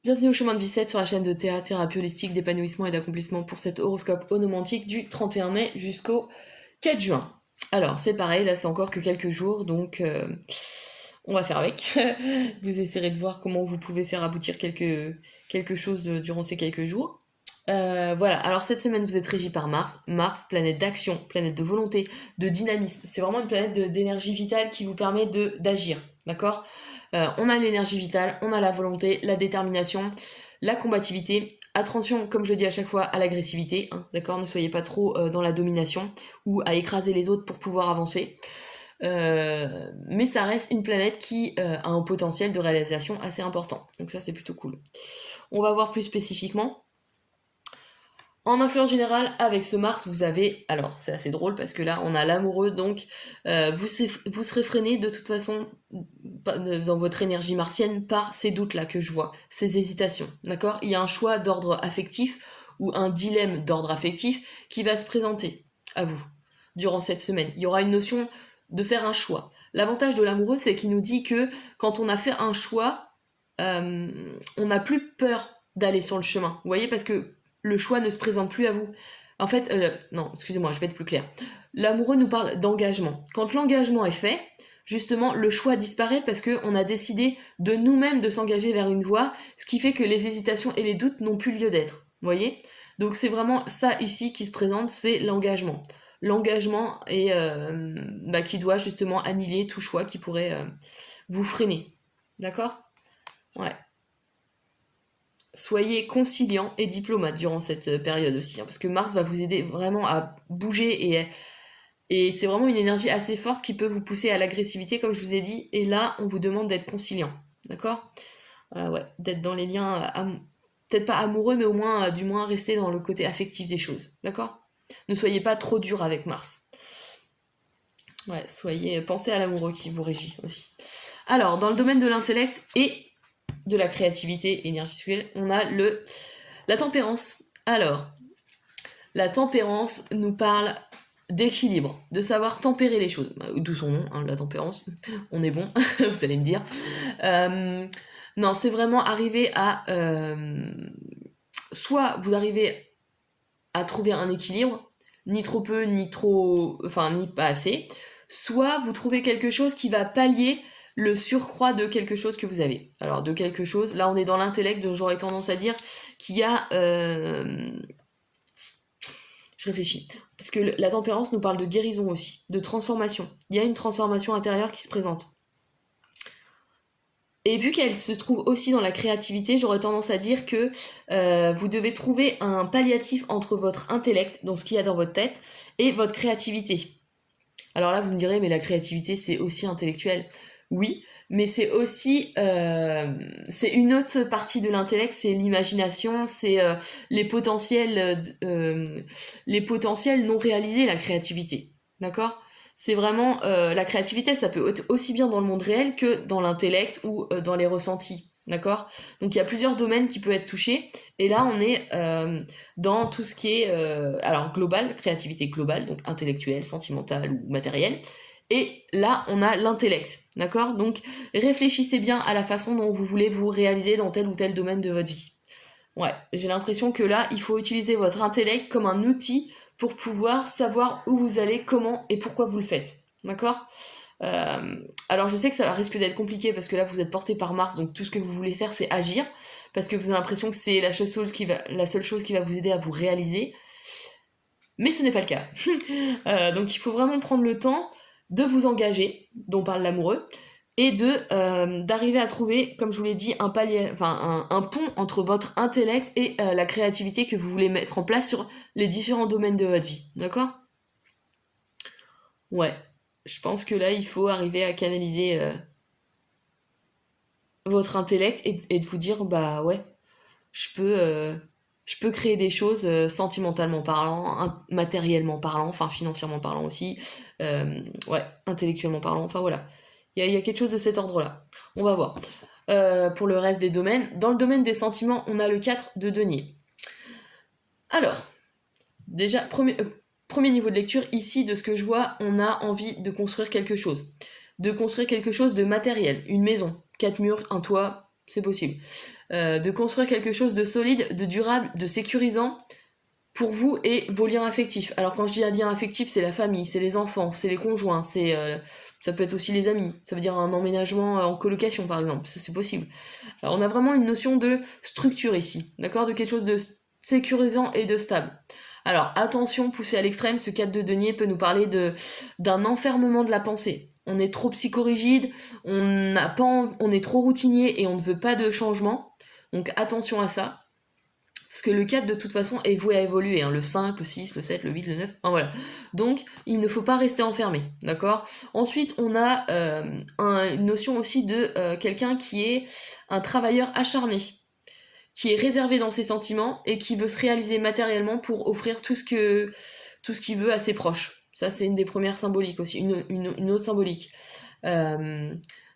Bienvenue au chemin de Vicette sur la chaîne de Théa, thérapie holistique d'épanouissement et d'accomplissement pour cet horoscope onomantique du 31 mai jusqu'au 4 juin. Alors, c'est pareil, là c'est encore que quelques jours, donc on va faire avec. Vous essaierez de voir comment vous pouvez faire aboutir quelque chose durant ces quelques jours. Voilà, alors cette semaine vous êtes régi par Mars. Mars, planète d'action, planète de volonté, de dynamisme. C'est vraiment une planète d'énergie vitale qui vous permet d'agir, d'accord? On a l'énergie vitale, on a la volonté, la détermination, la combativité. Attention, comme je dis à chaque fois, à l'agressivité, hein, d'accord? Ne soyez pas trop dans la domination ou à écraser les autres pour pouvoir avancer. Mais ça reste une planète qui a un potentiel de réalisation assez important. Donc ça, c'est plutôt cool. On va voir plus spécifiquement. En influence générale, avec ce Mars, vous avez... Alors, c'est assez drôle parce que là, on a l'amoureux, donc vous serez freiné de toute façon dans votre énergie martienne par ces doutes-là que je vois, ces hésitations, d'accord? Il y a un choix d'ordre affectif ou un dilemme d'ordre affectif qui va se présenter à vous durant cette semaine. Il y aura une notion de faire un choix. L'avantage de l'amoureux, c'est qu'il nous dit que quand on a fait un choix, on n'a plus peur d'aller sur le chemin. Vous voyez, parce que le choix ne se présente plus à vous. En fait, non, excusez-moi, je vais être plus clair. L'amoureux nous parle d'engagement. Quand l'engagement est fait, justement, le choix disparaît parce qu'on a décidé de nous-mêmes de s'engager vers une voie, ce qui fait que les hésitations et les doutes n'ont plus lieu d'être. Vous voyez? Donc c'est vraiment ça ici qui se présente, c'est l'engagement. L'engagement est qui doit justement annihiler tout choix qui pourrait vous freiner. D'accord? Ouais. Soyez conciliant et diplomate durant cette période aussi, hein, parce que Mars va vous aider vraiment à bouger et c'est vraiment une énergie assez forte qui peut vous pousser à l'agressivité, comme je vous ai dit, et là, on vous demande d'être conciliant, d'accord? Ouais, d'être dans les liens, peut-être pas amoureux, mais au moins, du moins, rester dans le côté affectif des choses, d'accord? Ne soyez pas trop dur avec Mars. Ouais, pensez à l'amoureux qui vous régit aussi. Alors, dans le domaine de l'intellect et de la créativité énergétique, on a la tempérance. Alors, la tempérance nous parle d'équilibre, de savoir tempérer les choses. D'où son nom, hein, la tempérance. On est bon, vous allez me dire. Non, c'est vraiment arriver à... soit vous arrivez à trouver un équilibre, ni trop peu, ni trop... Enfin, ni pas assez. Soit vous trouvez quelque chose qui va pallier le surcroît de quelque chose que vous avez. Alors, de quelque chose, là on est dans l'intellect, donc j'aurais tendance à dire qu'il y a... Je réfléchis. Parce que la tempérance nous parle de guérison aussi, de transformation. Il y a une transformation intérieure qui se présente. Et vu qu'elle se trouve aussi dans la créativité, j'aurais tendance à dire que vous devez trouver un palliatif entre votre intellect, donc ce qu'il y a dans votre tête, et votre créativité. Alors là, vous me direz, mais la créativité, c'est aussi intellectuel. Oui, mais c'est aussi... c'est une autre partie de l'intellect, c'est l'imagination, c'est les potentiels non réalisés, la créativité. D'accord? C'est vraiment... la créativité, ça peut être aussi bien dans le monde réel que dans l'intellect ou dans les ressentis. D'accord? Donc il y a plusieurs domaines qui peuvent être touchés. Et là, on est dans tout ce qui est... alors, global, créativité globale, donc intellectuelle, sentimentale ou matérielle. Et là, on a l'intellect, d'accord? Donc, réfléchissez bien à la façon dont vous voulez vous réaliser dans tel ou tel domaine de votre vie. Ouais, j'ai l'impression que là, il faut utiliser votre intellect comme un outil pour pouvoir savoir où vous allez, comment et pourquoi vous le faites, d'accord? Alors, je sais que ça risque d'être compliqué parce que là, vous êtes porté par Mars, donc tout ce que vous voulez faire, c'est agir, parce que vous avez l'impression que c'est la seule chose qui va vous aider à vous réaliser. Mais ce n'est pas le cas. Donc, il faut vraiment prendre le temps de vous engager, dont parle l'amoureux, et d'arriver à trouver, comme je vous l'ai dit, un pont entre votre intellect et la créativité que vous voulez mettre en place sur les différents domaines de votre vie. D'accord? Ouais. Je pense que là, il faut arriver à canaliser votre intellect et de vous dire, bah ouais, je peux créer des choses sentimentalement parlant, matériellement parlant, enfin financièrement parlant aussi, ouais, intellectuellement parlant, enfin voilà. Il y a quelque chose de cet ordre-là. On va voir. Pour le reste des domaines. Dans le domaine des sentiments, on a le 4 de denier. Alors, déjà, premier niveau de lecture, ici, de ce que je vois, on a envie de construire quelque chose. De construire quelque chose de matériel. Une maison, 4 murs, un toit, c'est possible. De construire quelque chose de solide, de durable, de sécurisant pour vous et vos liens affectifs. Alors quand je dis un lien affectif, c'est la famille, c'est les enfants, c'est les conjoints, ça peut être aussi les amis. Ça veut dire un emménagement en colocation par exemple, ça c'est possible. Alors, on a vraiment une notion de structure ici, d'accord, de quelque chose de sécurisant et de stable. Alors attention, poussé à l'extrême, ce 4 de denier peut nous parler d'un enfermement de la pensée. On est trop psychorigide, on est trop routinier et on ne veut pas de changement. Donc attention à ça. Parce que le 4 de toute façon est voué à évoluer, hein, le 5, le 6, le 7, le 8, le 9, enfin voilà. Donc il ne faut pas rester enfermé, d'accord. Ensuite on a une notion aussi de quelqu'un qui est un travailleur acharné, qui est réservé dans ses sentiments et qui veut se réaliser matériellement pour offrir tout ce qu'il veut à ses proches. Ça c'est une des premières symboliques aussi, une autre symbolique.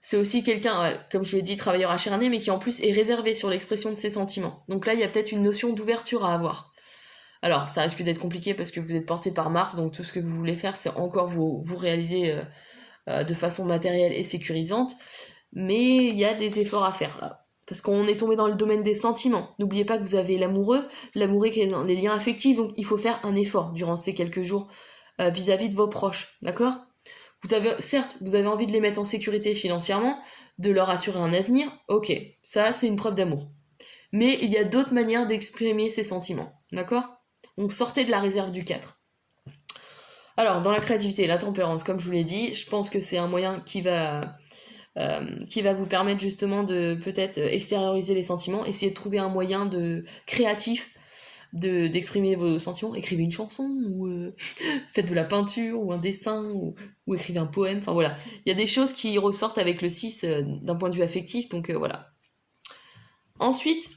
C'est aussi quelqu'un, comme je l'ai dit, travailleur acharné, mais qui en plus est réservé sur l'expression de ses sentiments. Donc là, il y a peut-être une notion d'ouverture à avoir. Alors, ça risque d'être compliqué parce que vous êtes porté par Mars, donc tout ce que vous voulez faire, c'est encore vous réaliser de façon matérielle et sécurisante. Mais il y a des efforts à faire là. Parce qu'on est tombé dans le domaine des sentiments. N'oubliez pas que vous avez l'amoureux qui est dans les liens affectifs, donc il faut faire un effort durant ces quelques jours vis-à-vis de vos proches, d'accord ? Certes, vous avez envie de les mettre en sécurité financièrement, de leur assurer un avenir, ok, ça c'est une preuve d'amour. Mais il y a d'autres manières d'exprimer ces sentiments, d'accord ? Donc sortez de la réserve du 4. Alors, dans la créativité et la tempérance, comme je vous l'ai dit, je pense que c'est un moyen qui va vous permettre justement de peut-être extérioriser les sentiments, essayer de trouver un moyen créatif d'exprimer vos sentiments. Écrivez une chanson, ou faites de la peinture, ou un dessin, ou écrivez un poème, enfin voilà. Il y a des choses qui ressortent avec le 6 d'un point de vue affectif, donc voilà. Ensuite,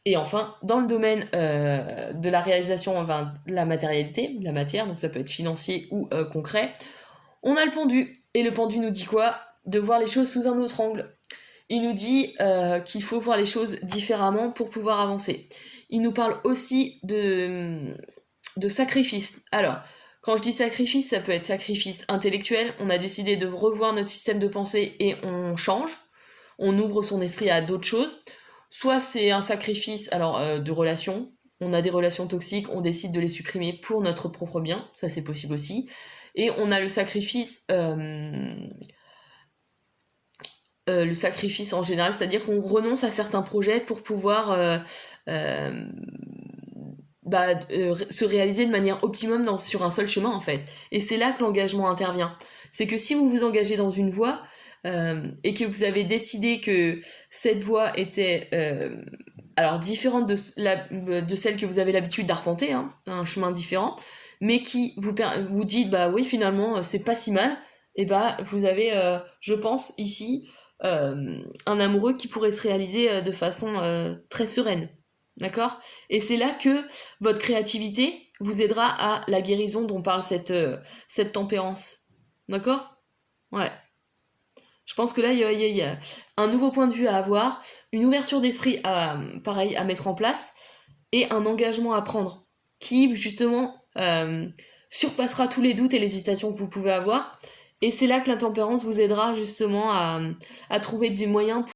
et enfin, dans le domaine de la réalisation, enfin, la matérialité, la matière, donc ça peut être financier ou concret, on a le pendu. Et le pendu nous dit quoi ? De voir les choses sous un autre angle. Il nous dit qu'il faut voir les choses différemment pour pouvoir avancer. Il nous parle aussi de sacrifice. Alors, quand je dis sacrifice, ça peut être sacrifice intellectuel. On a décidé de revoir notre système de pensée et on change. On ouvre son esprit à d'autres choses. Soit c'est un sacrifice de relations. On a des relations toxiques, on décide de les supprimer pour notre propre bien. Ça, c'est possible aussi. Et on a le sacrifice en général, c'est-à-dire qu'on renonce à certains projets pour pouvoir se réaliser de manière optimum sur un seul chemin en fait. Et c'est là que l'engagement intervient. C'est que si vous vous engagez dans une voie et que vous avez décidé que cette voie était différente de celle que vous avez l'habitude d'arpenter, hein, un chemin différent, mais qui vous dit bah oui finalement c'est pas si mal, et vous avez je pense ici un amoureux qui pourrait se réaliser de façon très sereine, d'accord ? Et c'est là que votre créativité vous aidera à la guérison dont parle cette tempérance, d'accord ? Ouais. Je pense que là, il y a un nouveau point de vue à avoir, une ouverture d'esprit à mettre en place, et un engagement à prendre, qui justement surpassera tous les doutes et les hésitations que vous pouvez avoir. Et c'est là que la tempérance vous aidera justement à trouver du moyen